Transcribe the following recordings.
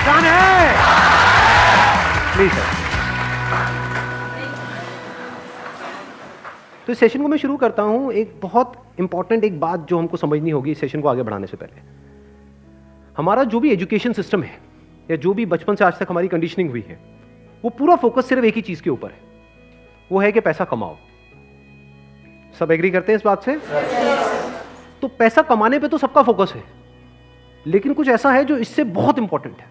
Done है। Please sir. तो इस सेशन को मैं शुरू करता हूं। एक बहुत इंपॉर्टेंट एक बात जो हमको समझनी होगी इस सेशन को आगे बढ़ाने से पहले, हमारा जो भी एजुकेशन सिस्टम है या जो भी बचपन से आज तक हमारी कंडीशनिंग हुई है, वो पूरा फोकस सिर्फ एक ही चीज के ऊपर है, वो है कि पैसा कमाओ। सब एग्री करते हैं इस बात से? तो पैसा कमाने पे तो सबका फोकस है, लेकिन कुछ ऐसा है जो इससे बहुत इंपॉर्टेंट है,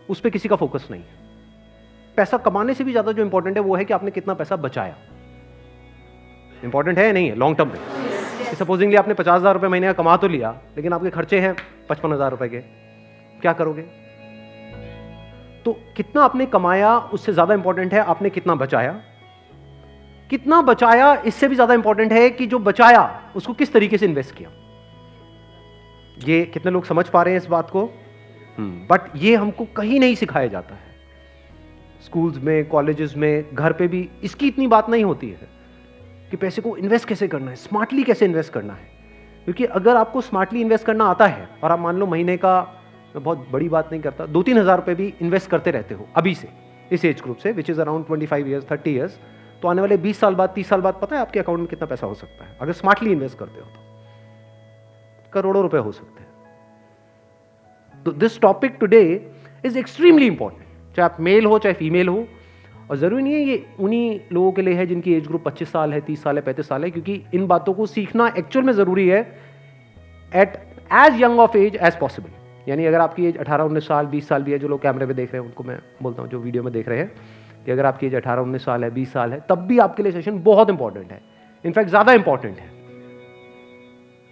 उस पर किसी का फोकस नहीं है। पैसा कमाने से भी ज्यादा जो इंपॉर्टेंट है वो है कि आपने कितना पैसा बचाया। इंपॉर्टेंट है या नहीं है लॉन्ग टर्म में? सपोजिंगली आपने 50,000 रुपए महीने का कमा तो लिया, लेकिन आपके खर्चे हैं 55,000 रुपए के, क्या करोगे? तो कितना आपने कमाया उससे ज्यादा इंपॉर्टेंट है आपने कितना बचाया। कितना बचाया इससे भी ज्यादा इंपॉर्टेंट है कि जो बचाया उसको किस तरीके से इन्वेस्ट किया। ये कितने लोग समझ पा रहे हैं इस बात को? बट ये हमको कहीं नहीं सिखाया जाता है। स्कूल्स में, कॉलेजेस में, घर पे भी इसकी इतनी बात नहीं होती है कि पैसे को इन्वेस्ट कैसे करना है, स्मार्टली कैसे इन्वेस्ट करना है। क्योंकि अगर आपको स्मार्टली इन्वेस्ट करना आता है और आप मान लो महीने का, मैं बहुत बड़ी बात नहीं करता, 2-3 हज़ार रुपए भी इन्वेस्ट करते रहते हो अभी से, इस एज ग्रुप से, which is around 25 years 30 years, तो आने वाले 20 साल बाद, 30 साल बाद पता है आपके अकाउंट में कितना पैसा हो सकता है अगर स्मार्टली इन्वेस्ट करते हो तो? करोड़ों रुपए हो सकते हैं। तो this topic today is extremely important, चाहे आप मेल हो चाहे फीमेल हो। और जरूरी नहीं है ये उन्हीं लोगों के लिए है जिनकी एज ग्रुप 25 साल है, 30 साल है, 35 साल है, क्योंकि इन बातों को सीखना एक्चुअल में जरूरी है at age young of age as possible. यानी अगर आपकी एज 18-19 साल, 20 साल भी है, जो लोग कैमरे पे देख रहे हैं उनको मैं बोलता हूँ, जो वीडियो में देख रहे हैं, कि अगर आपकी एज 18-19 साल है, 20 साल है, तब भी आपके लिए सेशन बहुत इंपॉर्टेंट है, इनफैक्ट ज्यादा इंपॉर्टेंट है।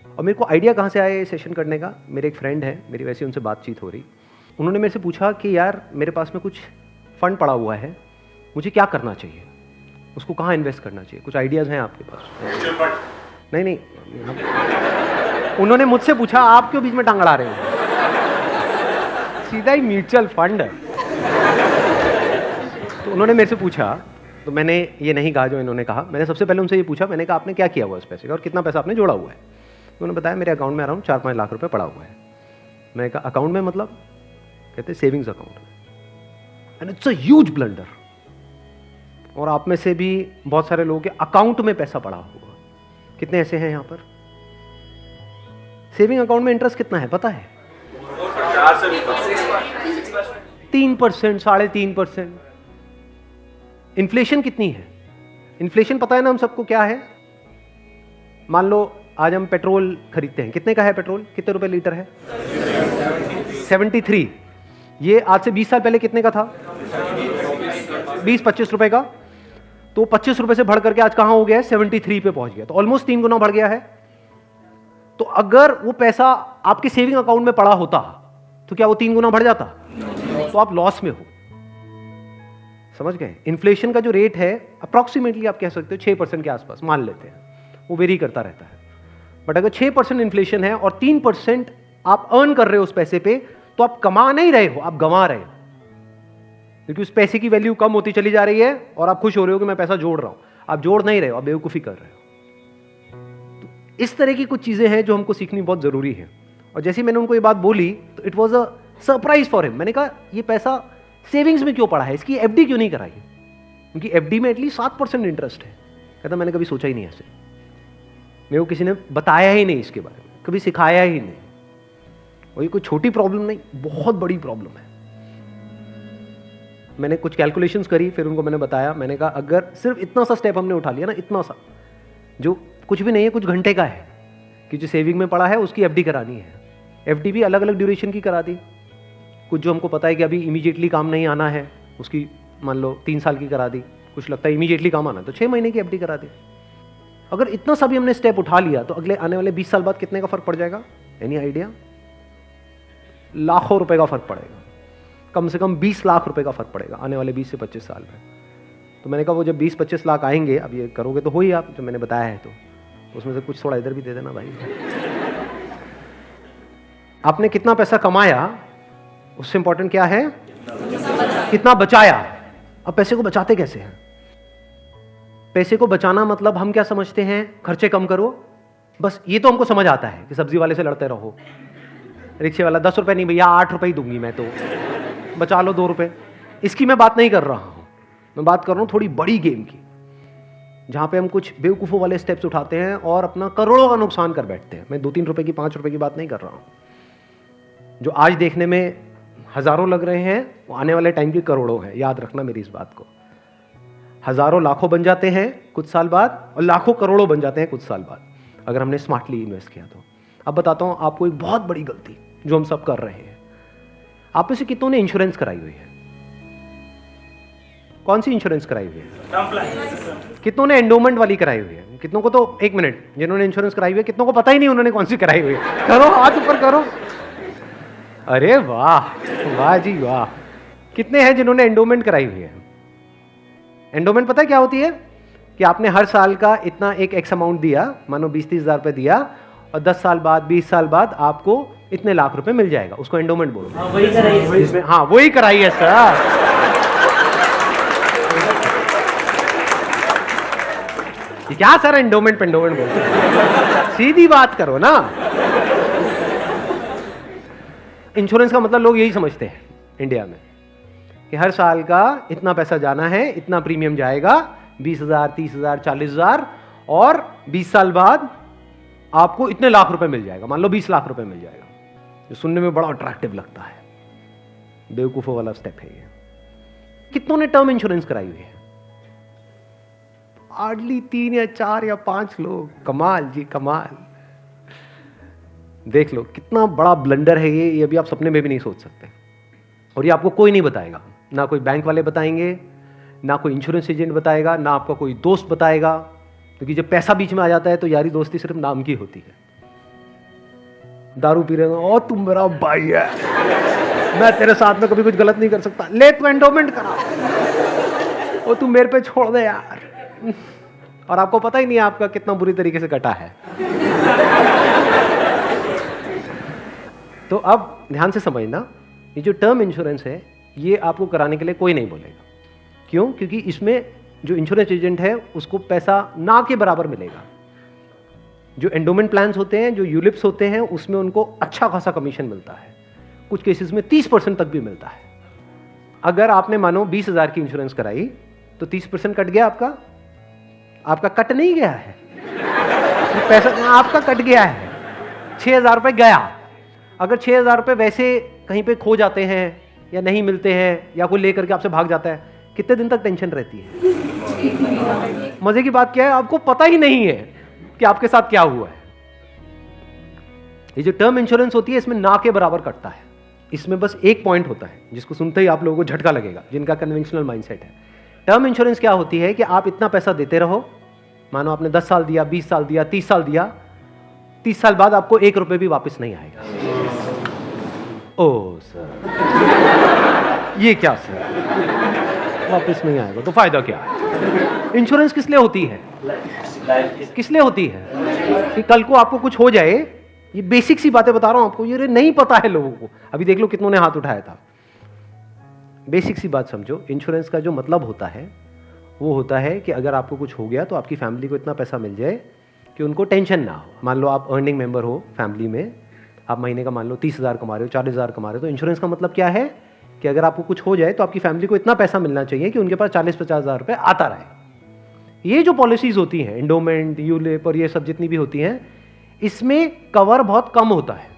और मेरे को आइडिया कहाँ से आया ये सेशन करने का? मेरे एक फ्रेंड है, मेरी वैसे उनसे बातचीत हो रही, उन्होंने मेरे से पूछा कि यार मेरे पास में कुछ फंड पड़ा हुआ है, मुझे क्या करना चाहिए, उसको कहाँ इन्वेस्ट करना चाहिए, कुछ आइडियाज हैं आपके पास? नहीं, उन्होंने मुझसे पूछा, आप क्यों बीच में टांग अड़ा रहे हैं? सीधा ही म्यूचुअल फंड है। तो उन्होंने मेरे से पूछा, तो मैंने ये नहीं कहा जो इन्होंने कहा, मैंने सबसे पहले उनसे ये पूछा, मैंने कहा आपने क्या किया हुआ इस पैसे का और कितना पैसा आपने जोड़ा हुआ है? तो उन्होंने बताया मेरे अकाउंट में अराउंड 4-5 लाख रुपए पड़ा हुआ है। मैंने कहा अकाउंट में मतलब? कहते सेविंग्स अकाउंट में। And it's a huge blunder. और आप में से भी बहुत सारे लोगों के अकाउंट में पैसा पड़ा हुआ, कितने ऐसे हैं यहां पर? सेविंग अकाउंट में इंटरेस्ट कितना है पता है? 3%, 3.5%। इन्फ्लेशन कितनी है? इन्फ्लेशन पता है ना हम सबको क्या है? मान लो आज हम पेट्रोल खरीदते हैं, कितने का है पेट्रोल? कितने रुपए लीटर है? 73। ये आज से 20 साल पहले कितने का था? 20-25 रुपए का। तो 25 रुपए से बढ़ करके आज कहां हो गया है? 73 पे पहुंच गया, तो ऑलमोस्ट 3 गुना बढ़ गया है। तो अगर वो पैसा आपके सेविंग अकाउंट में पड़ा होता तो क्या वो 3 गुना बढ़ जाता? तो आप लॉस में हो। समझ गए? इन्फ्लेशन का जो रेट है अप्रॉक्सीमेटली आप कह सकते हो 6% के आसपास मान लेते हैं, वो वेरी करता रहता है। बट अगर 6% इन्फ्लेशन है और 3% आप अर्न कर रहे हो उस पैसे पे, तो आप कमा नहीं रहे हो, आप गंवा रहे हो, क्योंकि उस पैसे की वैल्यू कम होती चली जा रही है और आप खुश हो रहे हो कि मैं पैसा जोड़ रहा हूं। आप जोड़ नहीं रहे हो, आप बेवकूफी कर रहे हो। तो इस तरह की कुछ चीजें हैं जो हमको सीखनी बहुत जरूरी है। और जैसे मैंने उनको ये बात बोली तो it was a surprise for him. मैंने कहा ये पैसा सेविंग्स में क्यों पड़ा है, इसकी एफडी क्यों नहीं कराई? क्योंकि एफडी में एटलीस्ट 7% इंटरेस्ट है। कहता मैंने कभी सोचा ही नहीं ऐसे, मेरे को किसी ने बताया ही नहीं इसके बारे में, कभी सिखाया ही नहीं। और ये कोई छोटी प्रॉब्लम नहीं, बहुत बड़ी प्रॉब्लम है। मैंने कुछ कैलकुलेशंस करी, फिर उनको मैंने बताया, मैंने कहा अगर सिर्फ इतना सा स्टेप हमने उठा लिया ना, इतना सा जो कुछ भी नहीं है, कुछ घंटे का है, कि जो सेविंग में पड़ा है उसकी एफडी करानी है। एफडी भी अलग अलग ड्यूरेशन की करा दी। कुछ जो हमको पता है कि अभी इमीडिएटली काम नहीं आना है, उसकी मान लो 3 साल की करा दी। कुछ लगता है इमीडिएटली काम आना है तो 6 महीने की एफडी करा दी। अगर इतना सा भी हमने स्टेप उठा लिया तो अगले आने वाले 20 साल बाद कितने का फर्क पड़ जाएगा? Any idea? लाखों रुपए का फर्क पड़ेगा, कम से कम 20 लाख रुपए का फर्क पड़ेगा आने वाले 20 से 25 साल में। तो मैंने कहा वो जब 20-25 लाख आएंगे, अब ये करोगे तो हो ही आप, जो मैंने बताया है, तो उसमें से कुछ थोड़ा इधर भी दे देना भाई। आपने कितना पैसा कमाया उससे इंपॉर्टेंट क्या है? कितना बचाया। अब पैसे को बचाते कैसे हैं? पैसे को बचाना मतलब हम क्या समझते हैं? खर्चे कम करो, बस ये तो हमको समझ आता है कि सब्जी वाले से लड़ते रहो, रिक्शे वाला 10 रुपए नहीं भैया 8 रुपए ही दूंगी मैं, तो बचा लो 2 रुपए। इसकी मैं बात नहीं कर रहा हूं, मैं बात कर रहा हूं थोड़ी बड़ी गेम की, जहां पे हम कुछ बेवकूफ़ों वाले स्टेप्स उठाते हैं और अपना करोड़ों का नुकसान कर बैठते हैं। मैं 2-3 रुपए की, 5 रुपए की बात नहीं कर रहा हूं। जो आज देखने में हजारों लग रहे हैं वो आने वाले टाइम के करोड़ों हैं। याद रखना मेरी इस बात को। हजारों लाखों बन जाते हैं कुछ साल बाद और लाखों करोड़ों बन जाते हैं कुछ साल बाद, अगर हमने स्मार्टली इन्वेस्ट किया तो। अब बताता हूं आपको एक बहुत बड़ी गलती जो हम सब कर रहे हैं। आप में से कितनों ने इंश्योरेंस कराई हुई है? कौन सी इंश्योरेंस कराई हुई है? कितनों ने एंडोमेंट वाली कराई हुई है? कितनों को तो, एक मिनट, जिन्होंने इंश्योरेंस कराई हुई है कितनों को पता ही नहीं उन्होंने कौन सी कराई हुई है? करो, हाथ ऊपर करो। अरे वाह, वाह जी वाह। कितने हैं जिन्होंने एंडोमेंट कराई हुई है? एंडोमेंट पता है क्या होती है? कि आपने हर साल का इतना एक एक्स अमाउंट दिया, मानो 20-30 हज़ार रुपए दिया, और 10 साल बाद, 20 साल बाद आपको इतने लाख रुपए मिल जाएगा। उसको एंडोमेंट बोलते हैं। वही कराई इसमें, हाँ वही कराई है सर। क्या सर एंडोमेंट पेंडोमेंट बोलते हैं? सीधी बात करो ना। इंश्योरेंस का मतलब लोग यही समझते हैं इंडिया में कि हर साल का इतना पैसा जाना है, इतना प्रीमियम जाएगा, 20,000, 30,000, 40,000, और 20 साल बाद आपको इतने लाख रुपए मिल जाएगा। मान लो 20 लाख रुपए मिल जाएगा, जो सुनने में बड़ा अट्रैक्टिव लगता है। बेवकूफों वाला स्टेप है ये। कितनों ने टर्म इंश्योरेंस कराई हुई है? हार्डली 3 या 4 या 5 लोग। कमाल जी कमाल। देख लो कितना बड़ा ब्लंडर है ये अभी आप सपने में भी नहीं सोच सकते। और ये आपको कोई नहीं बताएगा, ना कोई बैंक वाले बताएंगे, ना कोई इंश्योरेंस एजेंट बताएगा, ना आपका कोई दोस्त बताएगा, क्योंकि जब पैसा बीच में आ जाता है तो यारी दोस्ती सिर्फ नाम की होती है। दारू पी रहे हो, ओ तुम मेरा भाई है, मैं तेरे साथ में कभी कुछ गलत नहीं कर सकता, ले तू एंडोमेंट करा, ओ तू मेरे पे छोड़ दे यार। और आपको पता ही नहीं आपका कितना बुरी तरीके से कटा है। तो अब ध्यान से समझना, ये जो टर्म इंश्योरेंस है ये आपको कराने के लिए कोई नहीं बोलेगा। क्यों? क्योंकि इसमें जो इंश्योरेंस एजेंट है उसको पैसा ना के बराबर मिलेगा। जो एंडोमेंट प्लान्स होते हैं, जो यूलिप्स होते हैं, उसमें उनको अच्छा खासा कमीशन मिलता है, कुछ केसेस में 30% तक भी मिलता है। अगर आपने मानो 20,000 की इंश्योरेंस कराई तो 30% कट गया आपका। आपका कट नहीं गया है, पैसा आपका कट गया है। 6,000 रुपए गया। अगर 6,000 रुपए वैसे कहीं पे खो जाते हैं या नहीं मिलते हैं या कोई लेकर के आपसे भाग जाता है, कितने दिन तक टेंशन रहती है? मजे की बात क्या है, आपको पता ही नहीं है कि आपके साथ क्या हुआ है। ये जो टर्म इंश्योरेंस होती है इसमें ना के बराबर कटता है। इसमें बस एक पॉइंट होता है जिसको सुनते ही आप लोगों को झटका लगेगा, जिनका कन्वेंशनल माइंडसेट है। टर्म इंश्योरेंस क्या होती है कि आप इतना पैसा देते रहो, मानो आपने 10 साल दिया, 20 साल दिया, 30 साल दिया, 30 साल बाद आपको 1 रुपए भी वापस नहीं आएगा। ओ सर, ये क्या सर, वापस नहीं आएगा तो फायदा क्या है? इंश्योरेंस किस लिए होती है? किस लिए होती है? कि कल को आपको कुछ हो जाए। ये बेसिक सी बातें बता रहा हूं आपको, ये नहीं पता है लोगों को। अभी देख लो कितनों ने हाथ उठाया था। बेसिक सी बात समझो, इंश्योरेंस का जो मतलब होता है वो होता है कि अगर आपको कुछ हो गया तो आपकी फैमिली को इतना पैसा मिल जाए कि उनको टेंशन ना हो। मान लो आप अर्निंग मेंबर हो फैमिली में, आप महीने का मान लो 30,000 कमा रहे हो, 40,000 कमा रहे हो, तो इंश्योरेंस का मतलब क्या है कि अगर आपको कुछ हो जाए तो आपकी फैमिली को इतना पैसा मिलना चाहिए कि उनके पास 40-50 हज़ार रुपये आता रहे। ये जो पॉलिसीज होती हैं, एंडोमेंट, यूलिप और ये सब जितनी भी होती हैं, इसमें कवर बहुत कम होता है।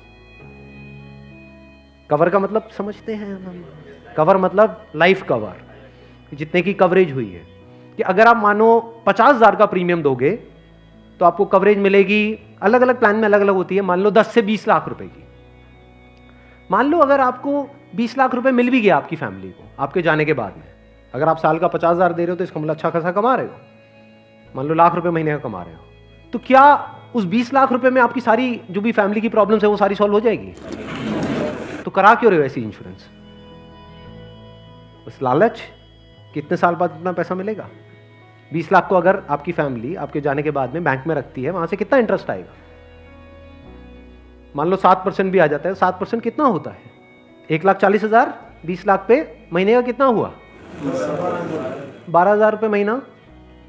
कवर का मतलब समझते हैं हम? कवर मतलब लाइफ कवर, जितने की कवरेज हुई है। कि अगर आप मानो 50,000 का प्रीमियम दोगे तो आपको कवरेज मिलेगी, अलग अलग प्लान में अलग अलग होती है, मान लो 10 से 20 लाख रुपए की। मान लो अगर आपको 20 लाख रुपए मिल भी गया आपकी फैमिली को आपके जाने के बाद में, अगर आप साल का 50,000 दे रहे हो तो इसका मतलब अच्छा खासा कमा रहे हो। मान लो लाख रुपए महीने का कमा रहे हो, तो क्या उस 20 लाख रुपए में आपकी सारी जो भी फैमिली की प्रॉब्लम्स है वो सारी सॉल्व हो जाएगी? तो करा क्यों रहे हो ऐसी इंश्योरेंस? बस लालच, कितने साल बाद इतना पैसा मिलेगा? 20 लाख को अगर आपकी फैमिली आपके जाने के बाद में बैंक में रखती है, वहां से कितना इंटरेस्ट आएगा? मान लो 7% भी आ जाता है। 7% कितना होता है? 1,40,000, 20 लाख पे महीने का कितना हुआ? 12,000 रुपये महीना।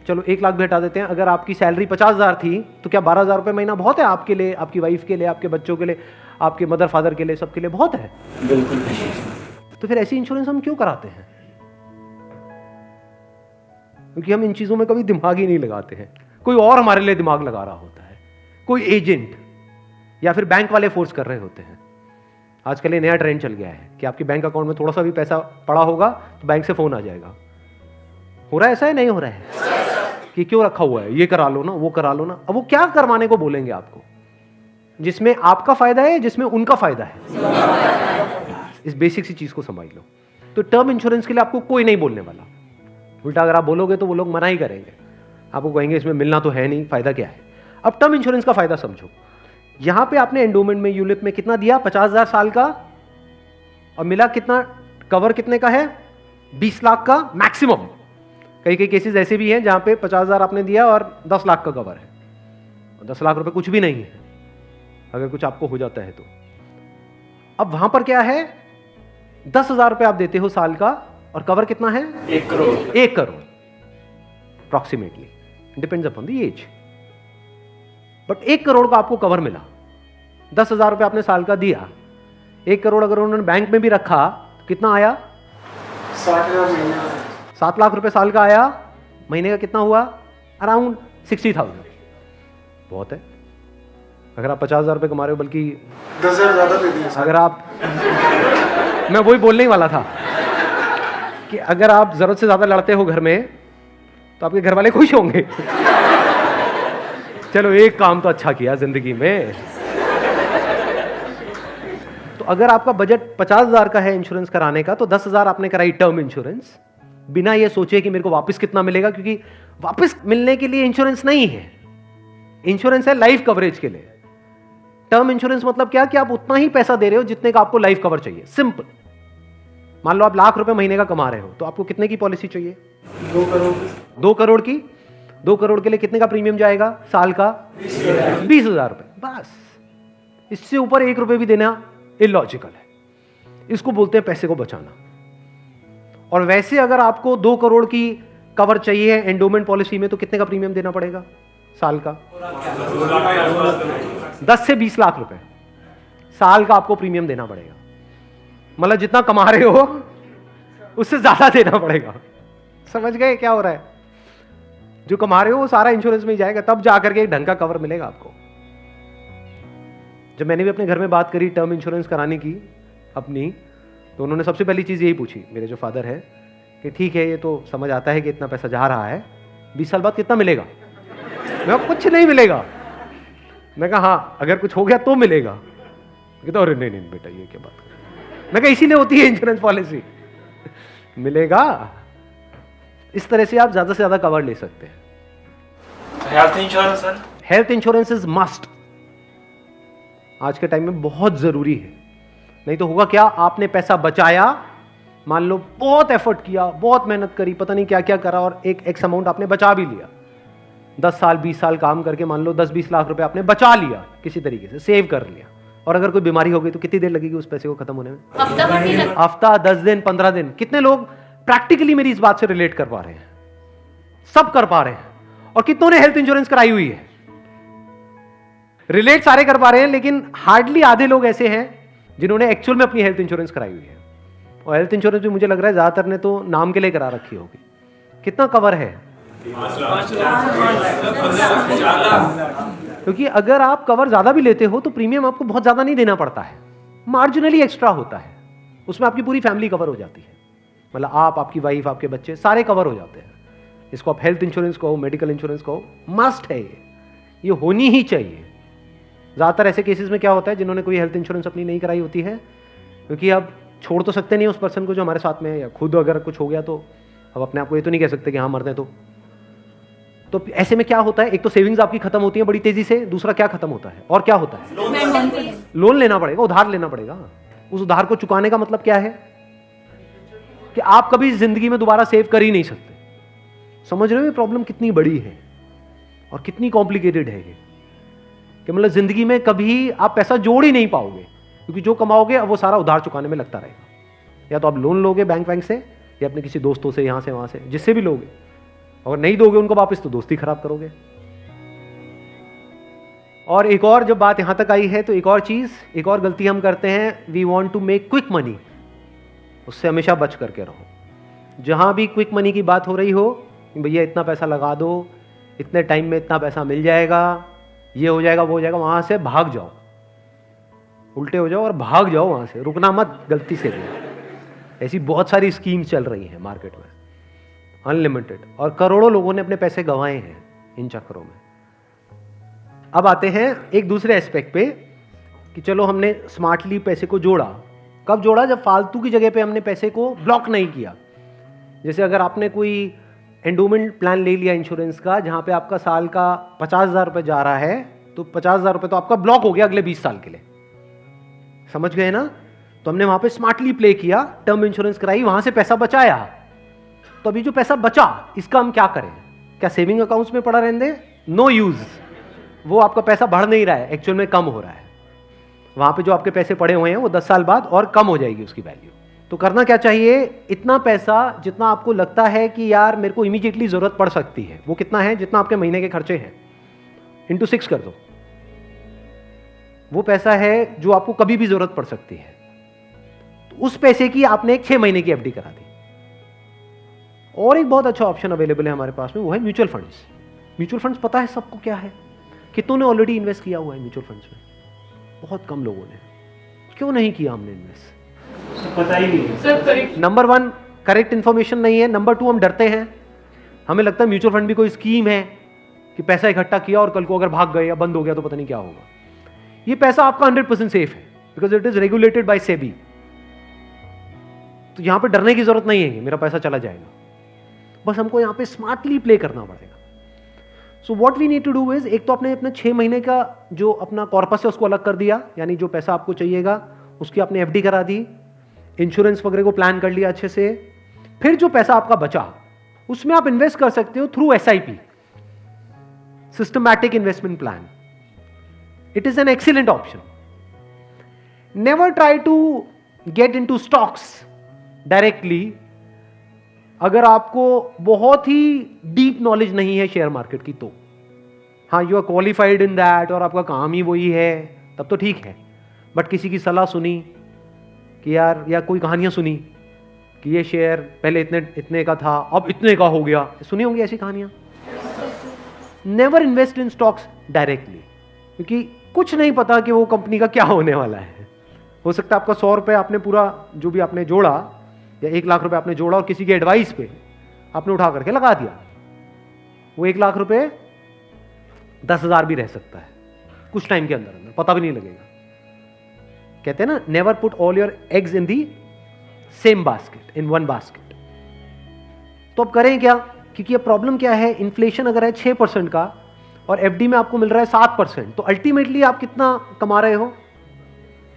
चलो 1 लाख भी हटा देते हैं। अगर आपकी सैलरी 50,000 थी तो क्या 12,000 रुपये महीना बहुत है आपके लिए, आपकी वाइफ के लिए, आपके बच्चों के लिए, आपके मदर फादर के लिए, सबके लिए बहुत है? बिल्कुल। तो फिर ऐसी इंश्योरेंस हम क्यों कराते हैं? क्योंकि हम इन चीजों में कभी दिमाग ही नहीं लगाते हैं। कोई और हमारे लिए दिमाग लगा रहा होता है, कोई एजेंट या फिर बैंक वाले फोर्स कर रहे होते हैं। आजकल ये नया ट्रेंड चल गया है कि आपके बैंक अकाउंट में थोड़ा सा भी पैसा पड़ा होगा तो बैंक से फोन आ जाएगा। हो रहा है ऐसा है? नहीं हो रहा है कि क्यों रखा हुआ है, ये करा लो ना, वो करा लो ना। अब वो क्या करवाने को बोलेंगे आपको, जिसमें आपका फायदा है, जिसमें उनका फायदा है। इस बेसिक सी चीज को समझ लो। तो टर्म इंश्योरेंस के लिए आपको कोई नहीं बोलने वाला। उल्टा अगर आप बोलोगे तो वो लोग मना ही करेंगे, आपको कहेंगे इसमें मिलना तो है नहीं, फायदा क्या है। अब टर्म इंश्योरेंस का फायदा समझो। यहां पे आपने एंडोमेंट में, यूलिप में कितना दिया? 50,000 साल का, और मिला कितना? कवर कितने का है? 20 लाख का मैक्सिमम। कई कई केसेस ऐसे भी हैं जहां पे 50,000 आपने दिया और 10 लाख का कवर है, और 10 लाख रुपए कुछ भी नहीं है अगर कुछ आपको हो जाता है तो। अब वहां पर क्या है? 10,000 रुपए आप देते हो साल का, और कवर कितना है? 1 crore. 1 crore approximately, depends upon the age. But 1 crore का आपको कवर मिला। 10,000 रुपए आपने साल का दिया, 1 करोड़ अगर उन्होंने बैंक में भी रखा तो कितना आया? 60,000 महीने। 7 लाख रुपए साल का आया। महीने का कितना हुआ? अराउंड 60,000। बहुत है। अगर आप 50,000 रुपए कमा रहे हो, बल्कि 10,000 ज्यादा दे दिए। अगर आप मैं वही बोलने ही वाला था कि अगर आप जरूरत से ज्यादा लड़ते हो घर में तो आपके घर वाले खुश होंगे। चलो एक काम तो अच्छा किया जिंदगी में। तो अगर आपका बजट 50,000 का है इंश्योरेंस कराने का, तो 10,000 आपने कराई टर्म इंश्योरेंस, बिना ये सोचे कि मेरे को वापस कितना मिलेगा, क्योंकि वापस मिलने के लिए इंश्योरेंस नहीं है। इंश्योरेंस है लाइफ कवरेज के लिए। टर्म इंश्योरेंस मतलब क्या? कि आप उतना ही पैसा दे रहे हो जितने का आपको लाइफ कवर चाहिए। सिंपल। मान लो आप लाख रुपए महीने का कमा रहे हो, तो आपको कितने की पॉलिसी चाहिए? 2 करोड़। 2 करोड़ की। 2 करोड़ के लिए कितने का प्रीमियम जाएगा साल का? 20,000 रुपए। बस, इससे ऊपर 1 रुपए भी देना इलॉजिकल है। इसको बोलते हैं पैसे को बचाना। और वैसे अगर आपको 2 करोड़ की कवर चाहिए एंडोमेंट पॉलिसी में, तो कितने का प्रीमियम देना पड़ेगा साल का? 10 से 20 लाख रुपए साल का आपको प्रीमियम देना पड़ेगा। मतलब जितना कमा रहे हो उससे ज्यादा देना पड़ेगा। समझ गए क्या हो रहा है? जो कमा रहे हो वो सारा इंश्योरेंस में ही जाएगा, तब जाकर के एक ढंग का कवर मिलेगा आपको। जब मैंने भी अपने घर में बात करी टर्म इंश्योरेंस कराने की अपनी, तो उन्होंने सबसे पहली चीज यही पूछी, मेरे जो फादर है, कि ठीक है ये तो समझ आता है कि इतना पैसा जा रहा है, 20 साल बाद कितना मिलेगा? मैं कुछ नहीं मिलेगा। मैं कहा हाँ अगर कुछ हो गया तो मिलेगा। कहता अरे नहीं नहीं बेटा ये क्या बात कर। मैं कहा इसीलिए होती है इंश्योरेंस पॉलिसी, मिलेगा। इस तरह से आप ज्यादा से ज्यादा कवर ले सकते हैं। Health insurance sir? Health insurance is must. आज के टाइम में बहुत जरूरी है। नहीं तो होगा क्या? आपने पैसा बचाया, मान लो बहुत एफर्ट किया, बहुत मेहनत करी, पता नहीं क्या क्या करा, और एक एक्स अमाउंट आपने बचा भी लिया। 10 साल 20 साल काम करके मान लो 10-20 लाख रुपए आपने बचा लिया, किसी तरीके से सेव कर लिया, और अगर कोई बीमारी हो गई तो कितनी देर लगेगी उस पैसे को खत्म होने में? हफ्ता, 10 दिन, 15 दिन। कितने लोग प्रैक्टिकली मेरी इस बात से रिलेट कर पा रहे हैं? सब कर पा रहे हैं। और कितनों ने हेल्थ इंश्योरेंस कराई हुई है? रिलेट सारे कर पा रहे हैं, लेकिन हार्डली आधे लोग ऐसे हैं जिन्होंने एक्चुअल में अपनी हेल्थ इंश्योरेंस कराई हुई है। और हेल्थ इंश्योरेंस भी मुझे लग रहा है ज्यादातर ने तो नाम के लिए करा रखी होगी। कितना कवर है? क्योंकि अगर आप कवर ज्यादा भी लेते हो तो प्रीमियम आपको बहुत ज्यादा नहीं देना पड़ता है, मार्जिनली एक्स्ट्रा होता है। उसमें आपकी पूरी फैमिली कवर हो जाती है। मतलब आप, आपकी वाइफ, आपके बच्चे सारे कवर हो जाते हैं। इसको आप हेल्थ इंश्योरेंस कहो, मेडिकल इंश्योरेंस कहो, मस्ट है ये होनी ही चाहिए। ज्यादातर ऐसे केसेस में क्या होता है, जिन्होंने कोई हेल्थ इंश्योरेंस अपनी नहीं कराई होती है, क्योंकि अब छोड़ तो सकते नहीं उस पर्सन को जो हमारे साथ में है, या खुद अगर कुछ हो गया तो अब अपने आप को ये तो नहीं कह सकते कि हाँ मरते हैं। तो ऐसे में क्या होता है, एक तो सेविंग्स आपकी खत्म होती है बड़ी तेजी से, दूसरा क्या खत्म होता है, और क्या होता है? लोन लेना पड़ेगा, उधार लेना पड़ेगा। उस उधार को चुकाने का मतलब क्या है? कि आप कभी जिंदगी में दोबारा सेव कर ही नहीं सकते। समझ रहे हो ये प्रॉब्लम कितनी बड़ी है और कितनी कॉम्प्लिकेटेड है ये? कि मतलब जिंदगी में कभी आप पैसा जोड़ ही नहीं पाओगे, क्योंकि जो कमाओगे अब वो सारा उधार चुकाने में लगता रहेगा। या तो आप लोन लोगे बैंक से, या अपने किसी दोस्तों से, यहां से वहां से, जिससे भी लोगे। अगर नहीं दोगे उनको वापस तो दोस्ती खराब करोगे। और एक और जब बात यहां तक आई है तो एक और चीज, एक और गलती हम करते हैं, we want to make quick money. उससे हमेशा बच करके रहो। जहाँ भी क्विक मनी की बात हो रही हो, भैया इतना पैसा लगा दो, इतने टाइम में इतना पैसा मिल जाएगा, ये हो जाएगा वो हो जाएगा, वहाँ से भाग जाओ, उल्टे हो जाओ और भाग जाओ वहाँ से, रुकना मत गलती से भी। ऐसी बहुत सारी स्कीम चल रही हैं मार्केट में, अनलिमिटेड, और करोड़ों लोगों ने अपने पैसे गंवाए हैं इन चक्करों में। अब आते हैं एक दूसरे एस्पेक्ट पे कि चलो हमने स्मार्टली पैसे को जोड़ा। कब जोड़ा? जब फालतू की जगह पे हमने पैसे को ब्लॉक नहीं किया। जैसे अगर आपने कोई एंडोमेंट प्लान ले लिया इंश्योरेंस का, जहां पे आपका साल का 50,000 रुपये जा रहा है, तो 50,000 रुपये तो आपका ब्लॉक हो गया अगले 20 साल के लिए। समझ गए ना? तो हमने वहां पे स्मार्टली प्ले किया, टर्म इंश्योरेंस कराई, वहां से पैसा बचाया। तो अभी जो पैसा बचा, इसका हम क्या करें? क्या सेविंग अकाउंट्स में पड़ा रहने दें? No use. वो आपका पैसा बढ़ नहीं रहा है, एक्चुअल में कम हो रहा है। वहां पे जो आपके पैसे पड़े हुए हैं वो 10 साल बाद और कम हो जाएगी उसकी वैल्यू। तो करना क्या चाहिए? इतना पैसा जितना आपको लगता है कि यार मेरे को इमीडिएटली जरूरत पड़ सकती है, वो कितना है? जितना आपके महीने के खर्चे हैं, इंटू 6 कर दो। वो पैसा है जो आपको कभी भी जरूरत पड़ सकती है। तो उस पैसे की आपने एक 6 महीने की एफडी करा दी। और एक बहुत अच्छा ऑप्शन अवेलेबल है हमारे पास में, वो है म्यूचुअल फंड्स। म्यूचुअल फंड्स पता है सबको क्या है? कितनों ने ऑलरेडी इन्वेस्ट किया हुआ है म्यूचुअल फंड्स में? बहुत कम लोगों ने। क्यों नहीं किया हमने इन्वेस्ट? पता ही नहीं सर। नंबर 1 करेक्ट इंफॉर्मेशन नहीं है। नंबर 2 हम डरते हैं, हमें लगता है म्यूचुअल फंड भी कोई स्कीम है कि पैसा इकट्ठा किया और कल को अगर भाग गए या बंद हो गया तो पता नहीं क्या होगा। ये पैसा आपका 100% सेफ है, because it is regulated by SEBI. तो यहां पे डरने की जरूरत नहीं है कि मेरा पैसा चला जाएगा, बस हमको यहां पे स्मार्टली प्ले करना पड़ेगा। So what we need to do is, एक तो आपने अपने 6 महीने का जो अपना कॉर्पस है उसको अलग कर दिया, यानी जो पैसा आपको चाहिएगा उसकी आपने एफडी करा दी, इंश्योरेंस वगैरह को प्लान कर लिया अच्छे से। फिर जो पैसा आपका बचा उसमें आप इन्वेस्ट कर सकते हो through SIP, systematic investment plan. It is an excellent option. Never try to get into stocks directly अगर आपको बहुत ही डीप नॉलेज नहीं है शेयर मार्केट की तो। हाँ, you are qualified in that और आपका काम ही वही है, तब तो ठीक है। बट किसी की सलाह सुनी कि यार, या कोई कहानियां सुनी कि ये शेयर पहले इतने का था अब इतने का हो गया, सुनी होंगी ऐसी कहानियां। Never invest in stocks directly, क्योंकि कुछ नहीं पता कि वो कंपनी का क्या होने वाला है। हो सकता है आपका 100 रुपये आपने पूरा जो भी आपने जोड़ा या 1 लाख रुपए आपने जोड़ा और किसी के एडवाइस पे आपने उठा करके लगा दिया, वो 1 लाख रुपए 10,000 भी रह सकता है कुछ टाइम के अंदर अंदर, पता भी नहीं लगेगा। कहते हैं ना, never put all your eggs in the same basket, in one basket. तो अब करें क्या? क्योंकि अब प्रॉब्लम क्या है, इन्फ्लेशन अगर है 6% का और एफडी में आपको मिल रहा है 7%, तो अल्टीमेटली आप कितना कमा रहे हो?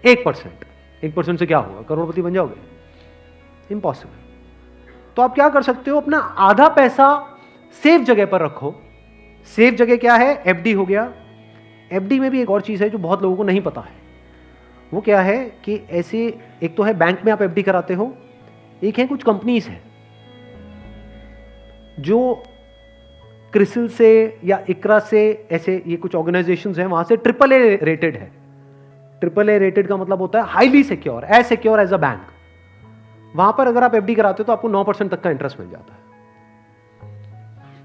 1%। 1% से क्या होगा? करोड़पति बन जाओगे? इम्पॉसिबल। तो आप क्या कर सकते हो, अपना आधा पैसा सेफ जगह पर रखो। सेफ जगह क्या है? एफडी हो गया। एफडी में भी एक और चीज है जो बहुत लोगों को नहीं पता है। वो क्या है कि ऐसे, एक तो है बैंक में आप एफडी कराते हो, एक है कुछ कंपनीज है जो क्रिसिल से या इकरा से, ऐसे ये कुछ ऑर्गेनाइजेशंस हैं, वहां से AAA रेटेड है। AAA रेटेड का मतलब होता है highly secure, as secure as a bank. वहां पर अगर आप एफडी कराते हो तो आपको 9% तक का इंटरेस्ट मिल जाता है।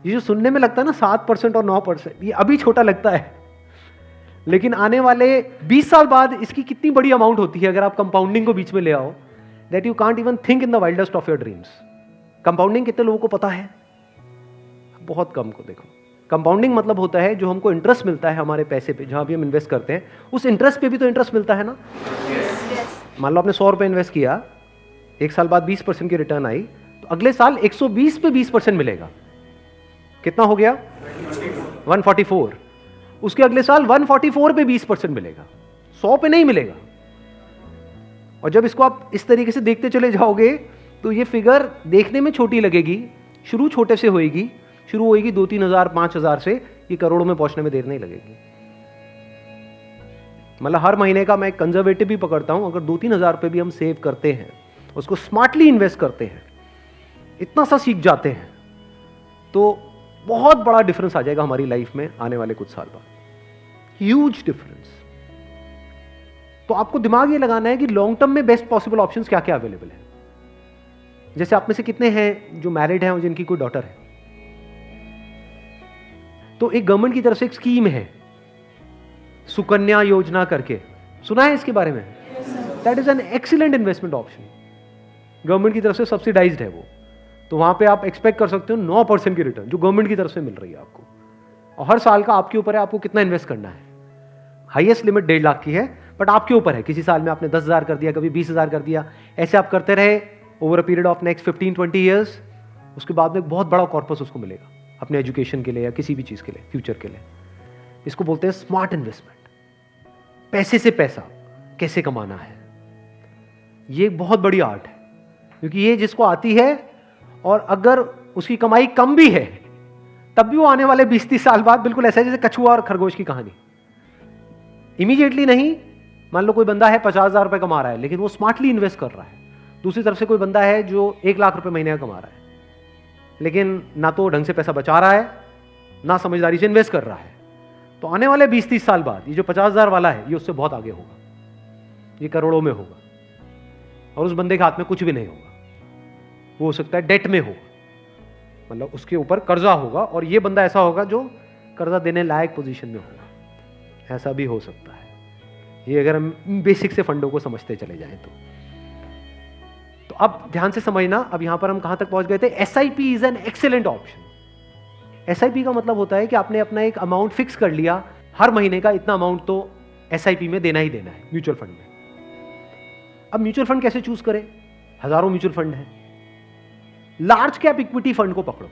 ये जो सुनने में लगता है ना 7% और 9%, ये अभी छोटा लगता है, लेकिन आने वाले 20 साल बाद इसकी कितनी बड़ी अमाउंट होती है अगर आप कंपाउंडिंग को बीच में ले आओ, that you can't even think in the wildest of your dreams. Compounding कितने लोगों को पता है? बहुत कम को। देखो, कंपाउंडिंग मतलब होता है जो हमको इंटरेस्ट मिलता है हमारे पैसे पे, जहां भी हम इन्वेस्ट करते हैं उस इंटरेस्ट पे भी तो इंटरेस्ट मिलता है ना। मान लो आपने 100 रुपए इन्वेस्ट किया, 1 साल बाद 20% की रिटर्न आई, तो अगले साल 120 पे 20% मिलेगा। कितना हो गया? 144। उसके अगले साल 144 पे 20% मिलेगा, 100 पे नहीं मिलेगा। और जब इसको आप इस तरीके से देखते चले जाओगे तो ये फिगर देखने में छोटी लगेगी, शुरू छोटे से होएगी, शुरू होएगी 2-3 हजार 5 हजार से, ये करोड़ों में पहुंचने में देर नहीं लगेगी। मतलब हर महीने का मैं कंजर्वेटिव भी पकड़ता हूं, अगर 2-3 हजार रुपए भी हम सेव करते हैं, उसको स्मार्टली इन्वेस्ट करते हैं, इतना सा सीख जाते हैं, तो बहुत बड़ा डिफरेंस आ जाएगा हमारी लाइफ में आने वाले कुछ साल बाद। Huge difference. तो आपको दिमाग ये लगाना है कि लॉन्ग टर्म में बेस्ट पॉसिबल ऑप्शंस क्या क्या अवेलेबल है। जैसे आप में से कितने हैं जो मैरिड हैं और जिनकी कोई डॉटर है? तो एक गवर्नमेंट की तरफ से एक स्कीम है सुकन्या योजना करके, सुना है इसके बारे में? That is an excellent investment option. Government की तरफ से सब्सिडाइज्ड है वो, तो वहां पे आप एक्सपेक्ट कर सकते हो 9% की रिटर्न जो गवर्नमेंट की तरफ से मिल रही है आपको, और हर साल का आपके ऊपर है आपको कितना इन्वेस्ट करना है। हाईएस्ट लिमिट 1.5 लाख की है, बट आपके ऊपर है। किसी साल में आपने 10,000 कर दिया, कभी 20,000 कर दिया, ऐसे आप करते रहे over a period of next 15-20 years, उसके बाद में एक बहुत बड़ा कॉर्पस उसको मिलेगा अपने एजुकेशन के लिए या किसी भी चीज के लिए, फ्यूचर के लिए। इसको बोलते हैं स्मार्ट इन्वेस्टमेंट। पैसे से पैसा कैसे कमाना है, ये एक बहुत बड़ी आर्ट है, क्योंकि ये जिसको आती है और अगर उसकी कमाई कम भी है तब भी वो आने वाले 20-30 साल बाद बिल्कुल ऐसा है जैसे कछुआ और खरगोश की कहानी। इमीडिएटली नहीं, मान लो कोई बंदा है 50,000 रुपए कमा रहा है लेकिन वो स्मार्टली इन्वेस्ट कर रहा है। दूसरी तरफ से कोई बंदा है जो 1 लाख रुपए महीने का कमा रहा है, लेकिन ना तो ढंग से पैसा बचा रहा है ना समझदारी से इन्वेस्ट कर रहा है, तो आने वाले 20-30 साल बाद ये जो 50,000 वाला है ये उससे बहुत आगे होगा, ये करोड़ों में होगा, और उस बंदे के हाथ में कुछ भी नहीं होगा। वो हो सकता है डेट में होगा, मतलब उसके ऊपर कर्जा होगा, और ये बंदा ऐसा होगा जो कर्जा देने लायक पोजीशन में होगा। ऐसा भी हो सकता है, ये अगर हम बेसिक से फंडों को समझते चले जाएं तो अब ध्यान से समझना। अब यहां पर हम कहां तक पहुंच गए थे? SIP is an excellent option. SIP का मतलब होता है कि आपने अपना एक अमाउंट फिक्स कर लिया, हर महीने का इतना अमाउंट तो एसआईपी में देना ही देना है म्यूचुअल फंड में। अब म्यूचुअल फंड कैसे चूज करें? हजारों म्यूचुअल फंड है। लार्ज कैप इक्विटी फंड को पकड़ो,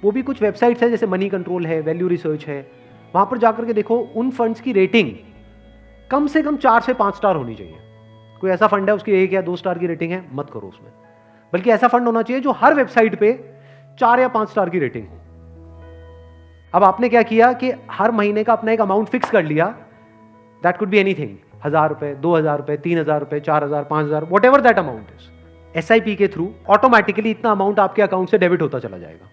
वो भी कुछ वेबसाइट्स है जैसे मनी कंट्रोल है, वैल्यू रिसर्च है, वहां पर जाकर के देखो उन फंड्स की रेटिंग कम से कम 4 से 5 स्टार होनी चाहिए। कोई ऐसा फंड है उसकी 1 या 2 स्टार की रेटिंग है, मत करो उसमें, बल्कि ऐसा फंड होना चाहिए जो हर वेबसाइट पे 4 या 5 स्टार की रेटिंग हो। अब आपने क्या किया कि हर महीने का अपना एक अमाउंट फिक्स कर लिया, दैट कुड बी एनीथिंग, 1,000 रुपए, 2,000 रुपए, 3,000 रुपए, 4,000, 5,000, what ever that amount is. SIP के थ्रू ऑटोमेटिकली इतना अमाउंट आपके अकाउंट से डेबिट होता चला जाएगा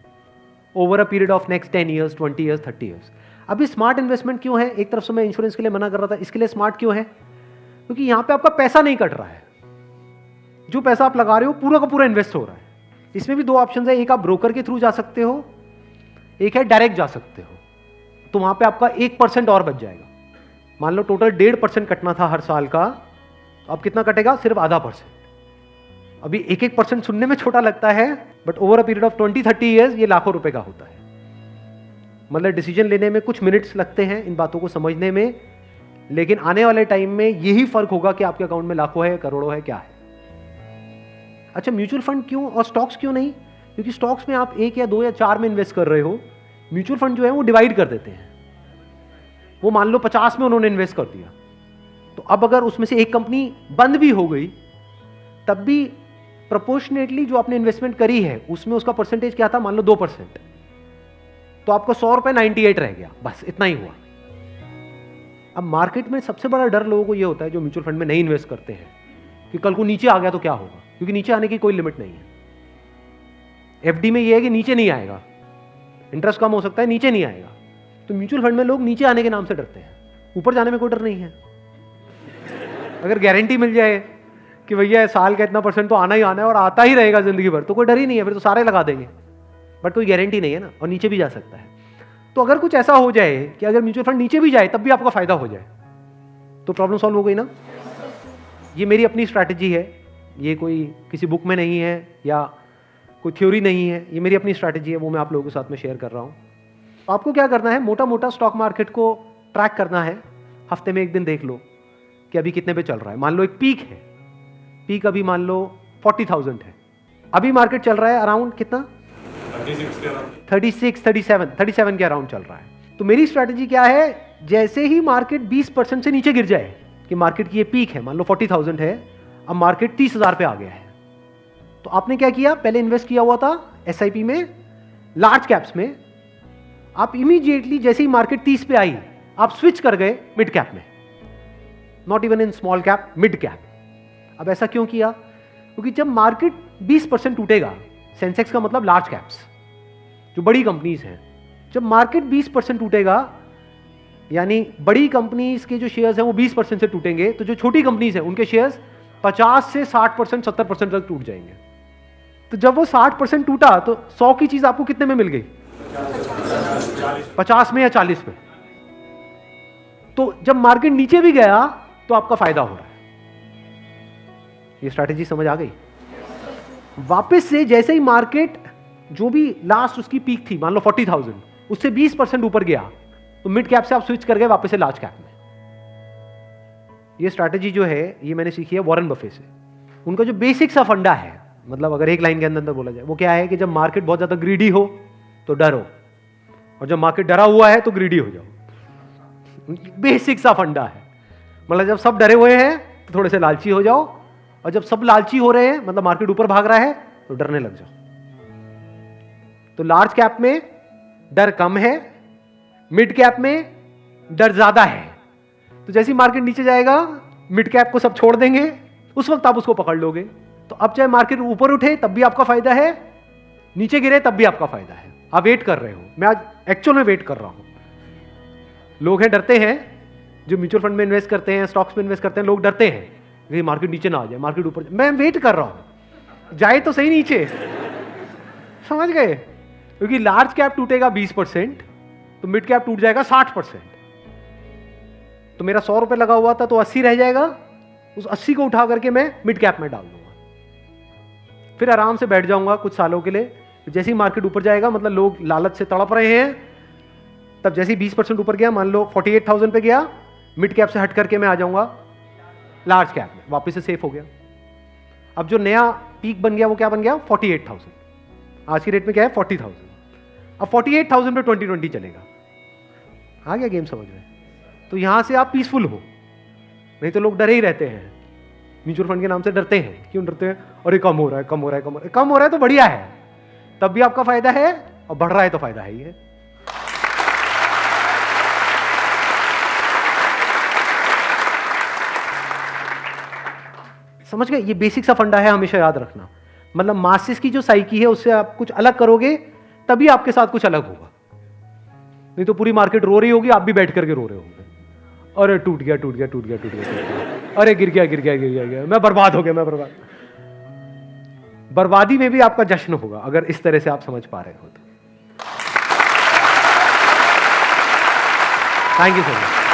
over a period of next 10 years, 20 years, 30 years. अभी स्मार्ट इन्वेस्टमेंट क्यों है? एक तरफ से मैं इंश्योरेंस के लिए मना कर रहा था, इसके लिए स्मार्ट क्यों है? क्योंकि यहां पे आपका पैसा नहीं कट रहा है, जो पैसा आप लगा रहे हो पूरा का पूरा इन्वेस्ट हो रहा है। इसमें भी 2 ऑप्शन है, एक आप ब्रोकर के थ्रू जा सकते हो, एक है डायरेक्ट जा सकते हो, तो वहां पे आपका 1% और बच जाएगा। मान लो टोटल 1.5% कटना था हर साल का, तो अब कितना कटेगा? सिर्फ 0.5%। अभी 1% सुनने में छोटा लगता है, but over a period of 20-30 years ये लाखों रुपए का होता है। मतलब डिसीजन लेने में कुछ मिनट्स लगते हैं इन बातों को समझने में, लेकिन आने वाले टाइम में यही फर्क होगा कि आपके अकाउंट में लाखों है, करोड़ों है, क्या है। अच्छा, म्यूचुअल फंड क्यों और स्टॉक्स क्यों नहीं? क्योंकि स्टॉक्स में आप 1 या 2 या 4 में इन्वेस्ट कर रहे हो, म्यूचुअल फंड जो है वो डिवाइड कर देते हैं। वो मान लो 50 में उन्होंने इन्वेस्ट कर दिया, तो अब अगर उसमें से एक कंपनी बंद भी हो गई तब भी प्रोपोर्शनेटली जो आपने इन्वेस्टमेंट करी है उसमें उसका परसेंटेज क्या था? मान लो 2%, तो आपको 100 रुपए 98 रह गया, बस इतना ही हुआ। अब मार्केट में सबसे बड़ा डर लोगों को यह होता है जो म्यूचुअल फंड में नहीं इन्वेस्ट करते हैं कि कल को नीचे आ गया तो क्या होगा, क्योंकि नीचे आने की कोई लिमिट नहीं है। एफडी में यह है कि नीचे नहीं आएगा, इंटरेस्ट कम हो सकता है, नीचे नहीं आएगा। तो म्यूचुअल फंड में लोग नीचे आने के नाम से डरते हैं, ऊपर जाने में कोई डर नहीं है। अगर गारंटी मिल जाए कि भैया साल का इतना % तो आना ही आना है और आता ही रहेगा जिंदगी भर, तो कोई डर ही नहीं है, फिर तो सारे लगा देंगे। बट कोई गारंटी नहीं है ना, और नीचे भी जा सकता है। तो अगर कुछ ऐसा हो जाए कि अगर म्यूचुअल फंड नीचे भी जाए तब भी आपका फायदा हो जाए, तो प्रॉब्लम सॉल्व हो गई ना। ये मेरी अपनी स्ट्रैटेजी है, ये कोई किसी बुक में नहीं है या कोई थ्योरी नहीं है, ये मेरी अपनी स्ट्रैटेजी है, वो मैं आप लोगों के साथ में शेयर कर रहा हूँ। आपको क्या करना है? मोटा मोटा स्टॉक मार्केट को ट्रैक करना है, हफ्ते में एक दिन देख लो कि अभी कितने पे चल रहा है। मान लो एक पीक है, पीक अभी मान लो 40,000 है, अभी मार्केट चल रहा है अराउंड कितना? 37 के अराउंड चल रहा है। तो मेरी स्ट्रैटेजी क्या है? जैसे ही मार्केट 20% से नीचे गिर जाए कि मार्केट की ये पीक है, मान लो 40,000 है, अब मार्केट 30,000 पे आ गया है, तो आपने क्या किया? पहले इन्वेस्ट किया हुआ था एसआईपी में, लार्ज कैप्स में, आप इमीडिएटली जैसे ही मार्केट 30 पे आई आप स्विच कर गए मिड कैप में, not even in small cap, mid cap. अब ऐसा क्यों किया? क्योंकि जब मार्केट 20% टूटेगा, सेंसेक्स का मतलब लार्ज कैप्स जो बड़ी कंपनीज हैं, जब मार्केट 20% टूटेगा यानी बड़ी कंपनीज के जो शेयर्स हैं वो 20% से टूटेंगे, तो जो छोटी कंपनीज हैं उनके शेयर्स 50 से 60%, 70% तक टूट जाएंगे। तो जब वो 60% टूटा तो 100 की चीज आपको कितने में मिल गई? 50 में या 40 में। तो जब मार्केट नीचे भी गया तो आपका फायदा हो रहा है। ये स्ट्रैटेजी समझ आ गई? वापस से जैसे ही मार्केट जो भी लास्ट उसकी पीक थी, मान लो 40,000, उससे 20% ऊपर गया तो मिड कैप से आप स्विच कर गए वापस से लार्ज कैप में। ये स्ट्रैटेजी जो है ये मैंने सीखी है वॉरेन बफे से। उनका जो बेसिक सा फंडा है, मतलब अगर एक लाइन के अंदर बोला जाए, वो क्या है कि जब मार्केट बहुत ज्यादा ग्रीडी हो तो डरो, और जब मार्केट डरा हुआ है तो ग्रीडी हो जाओ। बेसिक सा फंडा है। मतलब जब सब डरे हुए हैं तो थोड़े से लालची हो जाओ, और जब सब लालची हो रहे हैं, मतलब मार्केट ऊपर भाग रहा है, तो डरने लग जाओ। तो लार्ज कैप में डर कम है, मिड कैप में डर ज्यादा है। तो जैसे ही मार्केट नीचे जाएगा मिड कैप को सब छोड़ देंगे, उस वक्त आप उसको पकड़ लोगे। तो अब चाहे मार्केट ऊपर उठे तब भी आपका फायदा है, नीचे गिरे तब भी आपका फायदा है। आप वेट कर रहे हो, मैं आज एक्चुअल में वेट कर रहा हूं। लोग हैं डरते हैं, जो म्यूचुअल फंड में इन्वेस्ट करते हैं, स्टॉक्स में इन्वेस्ट करते हैं, लोग डरते हैं कि मार्केट नीचे ना आ जाए, मार्केट ऊपर जाए। मैं वेट कर रहा हूं, जाए तो सही नीचे। समझ गए? क्योंकि लार्ज कैप टूटेगा 20%, तो मिड कैप टूट जाएगा 60%। तो मेरा 100 रुपए लगा हुआ था तो 80 रह जाएगा, उस 80 को उठा करके मैं मिड कैप में डाल दूंगा, फिर आराम से बैठ जाऊंगा कुछ सालों के लिए। जैसे ही मार्केट ऊपर जाएगा, मतलब लोग लालच से तड़प रहे हैं, तब जैसे ही 20% ऊपर गया, मान लो 48,000 पे गया, मिड कैप से हट करके मैं आ जाऊंगा लार्ज कैप में, वापस से सेफ हो गया। अब जो नया पीक बन गया वो क्या बन गया? 48,000। आज की रेट में क्या है? 40,000। अब 48,000 पे 2020 चलेगा। आ गया गेम समझ में? तो यहां से आप पीसफुल हो, नहीं तो लोग डरे ही रहते हैं, म्यूचुअल फंड के नाम से डरते हैं। क्यों डरते हैं? अरे कम हो रहा है, कम हो रहा है, कम हो रहा है। कम हो रहा है तो बढ़िया है, तब भी आपका फायदा है, और बढ़ रहा है तो फायदा है ही है। समझ गए? ये बेसिक सा फंडा है, हमेशा याद रखना। मतलब मासिस की जो साइकी है उससे आप कुछ अलग करोगे तभी आपके साथ कुछ अलग होगा, नहीं तो पूरी मार्केट रो रही होगी, आप भी बैठ करके रो रहे होंगे। अरे टूट गया, टूट गया, टूट गया, टूट गया, अरे गिर गया, गिर गया, गिर गया, गिर गया, मैं बर्बाद हो गया, मैं बर्बाद। बर्बादी में भी आपका जश्न होगा अगर इस तरह से आप समझ पा रहे हो तो। Thank you so much.